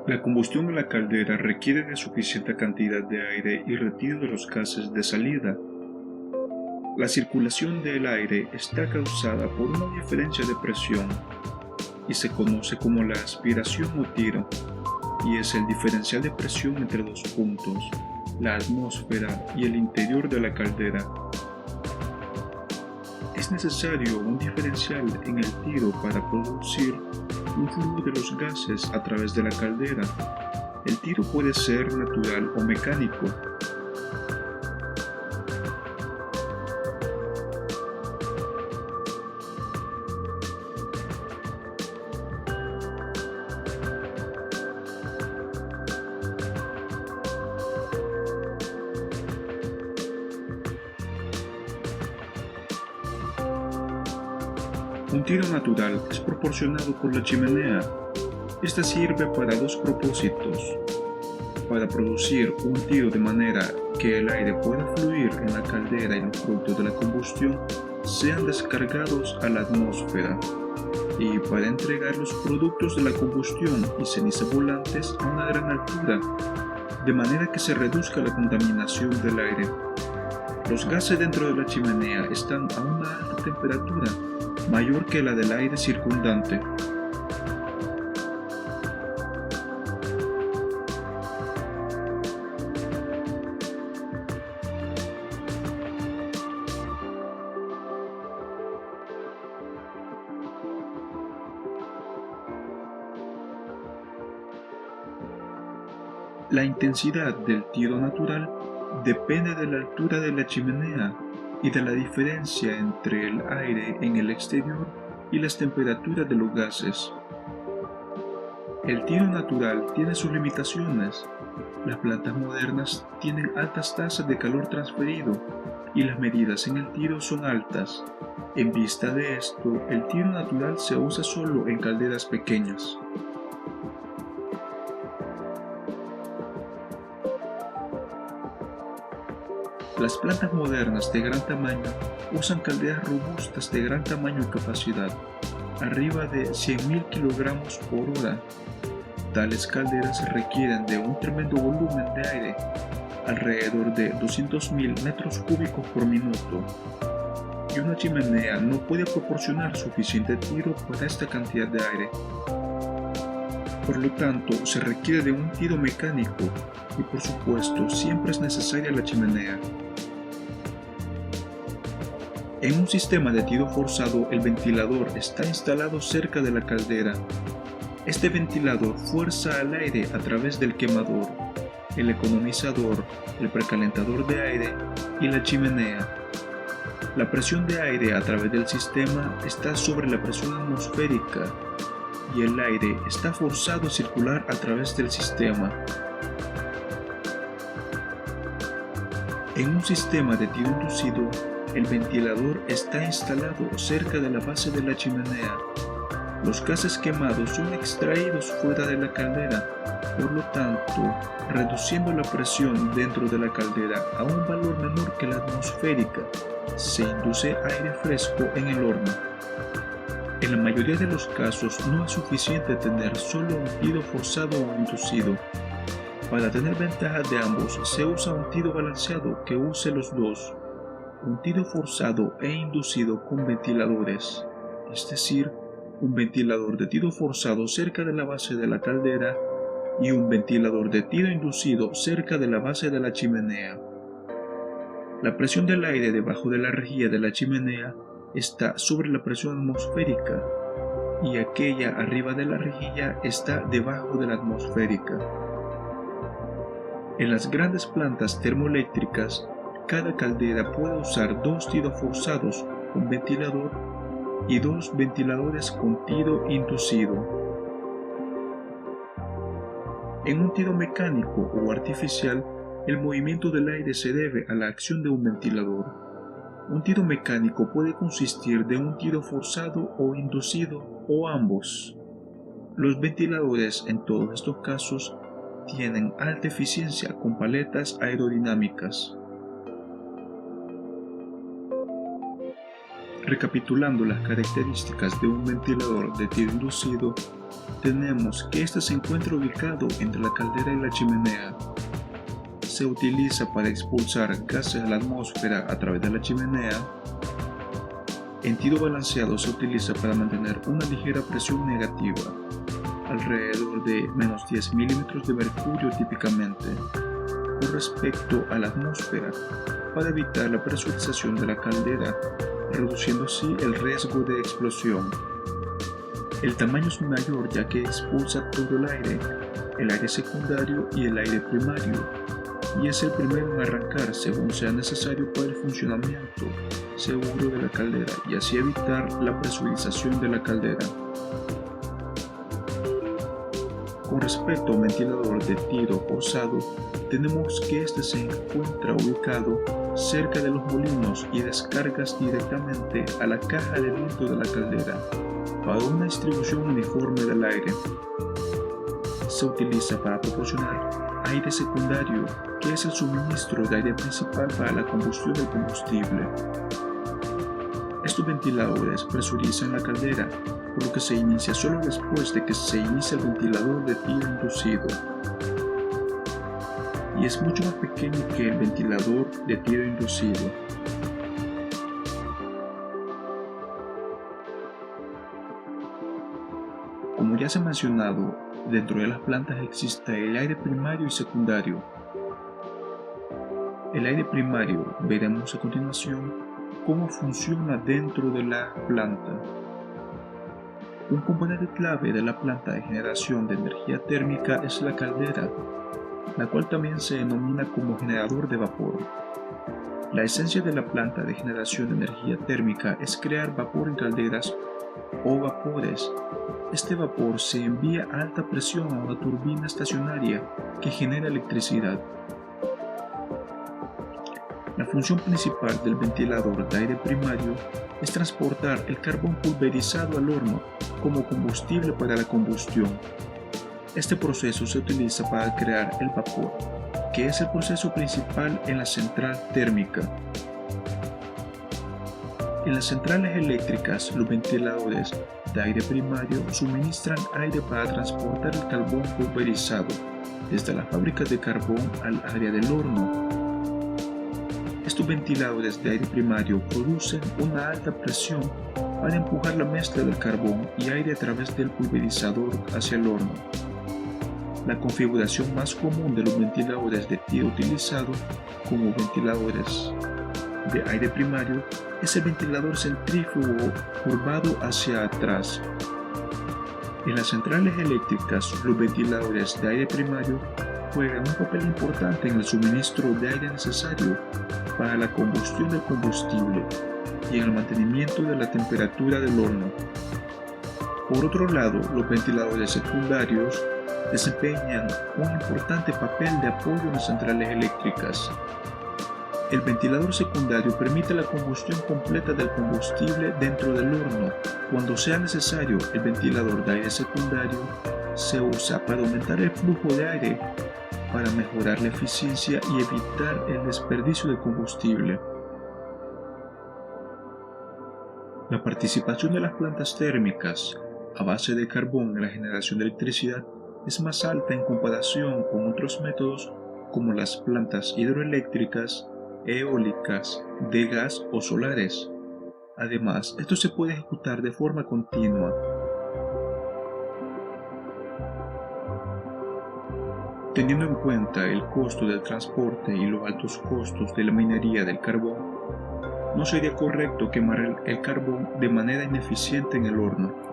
La combustión en la caldera requiere de suficiente cantidad de aire y retiro de los gases de salida. La circulación del aire está causada por una diferencia de presión y se conoce como la aspiración o tiro, y es el diferencial de presión entre dos puntos, la atmósfera y el interior de la caldera. Es necesario un diferencial en el tiro para producir un flujo de los gases a través de la caldera. El tiro puede ser natural o mecánico. Un tiro natural es proporcionado por la chimenea. Esta sirve para dos propósitos: para producir un tiro de manera que el aire pueda fluir en la caldera y los productos de la combustión sean descargados a la atmósfera, y para entregar los productos de la combustión y cenizas volantes a una gran altura, de manera que se reduzca la contaminación del aire. Los gases dentro de la chimenea están a una alta temperatura, mayor que la del aire circundante. La intensidad del tiro natural depende de la altura de la chimenea y de la diferencia entre el aire en el exterior y las temperaturas de los gases. El tiro natural tiene sus limitaciones. Las plantas modernas tienen altas tasas de calor transferido y las medidas en el tiro son altas. En vista de esto, el tiro natural se usa solo en calderas pequeñas. Las plantas modernas de gran tamaño usan calderas robustas de gran tamaño y capacidad, arriba de 100.000 kilogramos por hora. Tales calderas requieren de un tremendo volumen de aire, alrededor de 200.000 metros cúbicos por minuto, y una chimenea no puede proporcionar suficiente tiro para esta cantidad de aire. Por lo tanto, se requiere de un tiro mecánico y, por supuesto, siempre es necesaria la chimenea. En un sistema de tiro forzado, el ventilador está instalado cerca de la caldera. Este ventilador fuerza al aire a través del quemador, el economizador, el precalentador de aire y la chimenea. La presión de aire a través del sistema está sobre la presión atmosférica y el aire está forzado a circular a través del sistema. En un sistema de tiro inducido, el ventilador está instalado cerca de la base de la chimenea. Los gases quemados son extraídos fuera de la caldera, por lo tanto, reduciendo la presión dentro de la caldera a un valor menor que la atmosférica, se induce aire fresco en el horno. En la mayoría de los casos no es suficiente tener solo un tiro forzado o inducido. Para tener ventajas de ambos, se usa un tiro balanceado que use los dos: un tiro forzado e inducido con ventiladores, es decir, un ventilador de tiro forzado cerca de la base de la caldera y un ventilador de tiro inducido cerca de la base de la chimenea. La presión del aire debajo de la rejilla de la chimenea está sobre la presión atmosférica y aquella arriba de la rejilla está debajo de la atmosférica. En las grandes plantas termoeléctricas, cada caldera puede usar dos tiros forzados con ventilador y dos ventiladores con tiro inducido. En un tiro mecánico o artificial, el movimiento del aire se debe a la acción de un ventilador. Un tiro mecánico puede consistir de un tiro forzado o inducido o ambos. Los ventiladores en todos estos casos tienen alta eficiencia con paletas aerodinámicas. Recapitulando las características de un ventilador de tiro inducido, tenemos que este se encuentra ubicado entre la caldera y la chimenea. Se utiliza para expulsar gases a la atmósfera a través de la chimenea. En tiro balanceado se utiliza para mantener una ligera presión negativa, alrededor de -10 milímetros de mercurio típicamente, con respecto a la atmósfera, para evitar la presurización de la caldera, reduciendo así el riesgo de explosión. El tamaño es mayor ya que expulsa todo el aire secundario y el aire primario, y es el primero en arrancar según sea necesario para el funcionamiento seguro de la caldera y así evitar la presurización de la caldera. Con respecto a un ventilador de tiro forzado, tenemos que este se encuentra ubicado cerca de los molinos y descargas directamente a la caja de viento de la caldera para una distribución uniforme del aire. Se utiliza para proporcionar aire secundario, que es el suministro de aire principal para la combustión del combustible. Estos ventiladores presurizan la caldera, por lo que se inicia solo después de que se inicia el ventilador de tiro inducido, y es mucho más pequeño que el ventilador de tiro inducido. Como ya se ha mencionado, dentro de las plantas existe el aire primario y secundario. El aire primario veremos a continuación cómo funciona dentro de la planta. Un componente clave de la planta de generación de energía térmica es la caldera, la cual también se denomina como generador de vapor. La esencia de la planta de generación de energía térmica es crear vapor en calderas o vapores. Este vapor se envía a alta presión a una turbina estacionaria que genera electricidad. La función principal del ventilador de aire primario es transportar el carbón pulverizado al horno como combustible para la combustión. Este proceso se utiliza para crear el vapor, que es el proceso principal en la central térmica. En las centrales eléctricas, los ventiladores de aire primario suministran aire para transportar el carbón pulverizado desde las fábricas de carbón al área del horno. Estos ventiladores de aire primario producen una alta presión para empujar la mezcla del carbón y aire a través del pulverizador hacia el horno. La configuración más común de los ventiladores de tiro utilizado como ventiladores de aire primario es el ventilador centrífugo curvado hacia atrás. En las centrales eléctricas, los ventiladores de aire primario juegan un papel importante en el suministro de aire necesario para la combustión del combustible y en el mantenimiento de la temperatura del horno. Por otro lado, los ventiladores secundarios desempeñan un importante papel de apoyo en las centrales eléctricas. El ventilador secundario permite la combustión completa del combustible dentro del horno. Cuando sea necesario, el ventilador de aire secundario se usa para aumentar el flujo de aire, para mejorar la eficiencia y evitar el desperdicio de combustible. La participación de las plantas térmicas a base de carbón en la generación de electricidad es más alta en comparación con otros métodos como las plantas hidroeléctricas, eólicas, de gas o solares. Además, esto se puede ejecutar de forma continua. Teniendo en cuenta el costo del transporte y los altos costos de la minería del carbón, no sería correcto quemar el carbón de manera ineficiente en el horno.